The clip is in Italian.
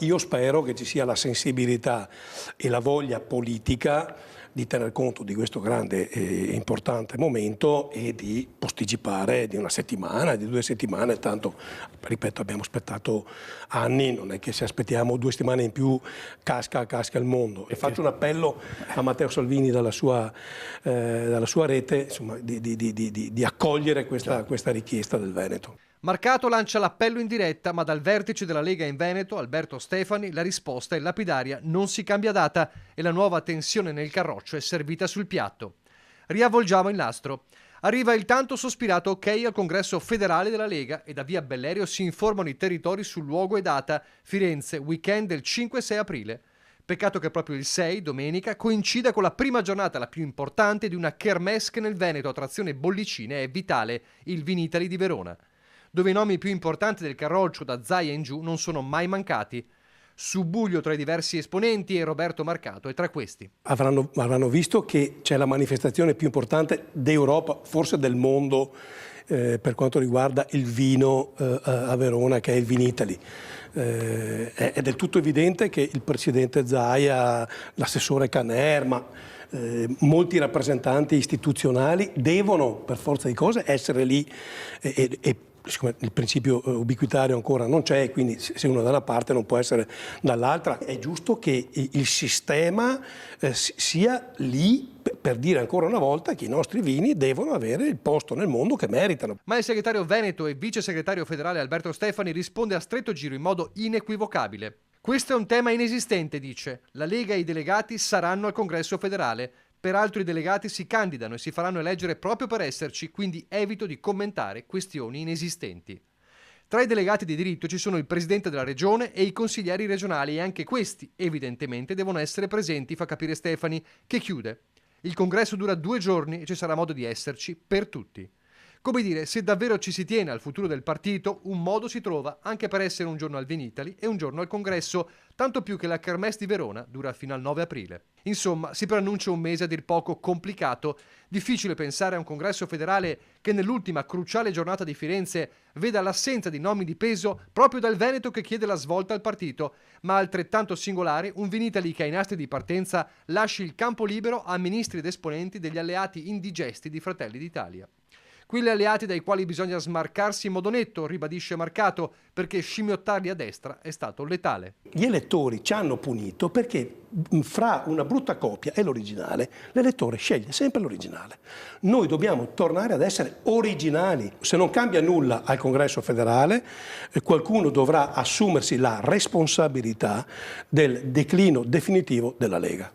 Io spero che ci sia la sensibilità e la voglia politica di tener conto di questo grande e importante momento e di posticipare di una settimana, di 2 settimane, tanto, ripeto, abbiamo aspettato anni, non è che se aspettiamo 2 settimane in più casca il mondo. E faccio un appello a Matteo Salvini dalla sua rete, insomma, di accogliere questa richiesta del Veneto. Marcato lancia l'appello in diretta, ma dal vertice della Lega in Veneto, Alberto Stefani, la risposta è lapidaria: non si cambia data e la nuova tensione nel carroccio è servita sul piatto. Riavvolgiamo il nastro. Arriva il tanto sospirato ok al congresso federale della Lega e da via Bellerio si informano i territori sul luogo e data: Firenze, weekend del 5-6 aprile. Peccato che proprio il 6, domenica, coincida con la prima giornata, la più importante, di una kermesse che nel Veneto, attrazione bollicine, è vitale, il Vinitaly di Verona, dove i nomi più importanti del carroccio da Zaia in giù non sono mai mancati. Subbuglio tra i diversi esponenti e Roberto Marcato è tra questi. Avranno visto che c'è la manifestazione più importante d'Europa, forse del mondo, per quanto riguarda il vino a Verona, che è il Vinitaly. È del tutto evidente che il presidente Zaia, l'assessore Caner, ma molti rappresentanti istituzionali devono per forza di cose essere lì e siccome il principio ubiquitario ancora non c'è, quindi se uno è da una parte non può essere dall'altra, è giusto che il sistema sia lì per dire ancora una volta che i nostri vini devono avere il posto nel mondo che meritano. Ma il segretario veneto e vice segretario federale Alberto Stefani risponde a stretto giro in modo inequivocabile. Questo è un tema inesistente, dice. La Lega e i delegati saranno al congresso federale. Peraltro i delegati si candidano e si faranno eleggere proprio per esserci, quindi evito di commentare questioni inesistenti. Tra i delegati di diritto ci sono il presidente della regione e i consiglieri regionali e anche questi, evidentemente, devono essere presenti, fa capire Stefani, che chiude. Il congresso dura 2 giorni e ci sarà modo di esserci per tutti. Come dire, se davvero ci si tiene al futuro del partito, un modo si trova anche per essere un giorno al Vinitaly e un giorno al congresso, tanto più che la kermesse di Verona dura fino al 9 aprile. Insomma, si preannuncia un mese a dir poco complicato. Difficile pensare a un congresso federale che nell'ultima cruciale giornata di Firenze veda l'assenza di nomi di peso proprio dal Veneto che chiede la svolta al partito, ma altrettanto singolare un Vinitaly che ai nastri di partenza lasci il campo libero a ministri ed esponenti degli alleati indigesti di Fratelli d'Italia. Quegli alleati dai quali bisogna smarcarsi in modo netto, ribadisce Marcato, perché scimmiottarli a destra è stato letale. Gli elettori ci hanno punito perché fra una brutta copia e l'originale, l'elettore sceglie sempre l'originale. Noi dobbiamo tornare ad essere originali. Se non cambia nulla al Congresso federale, qualcuno dovrà assumersi la responsabilità del declino definitivo della Lega.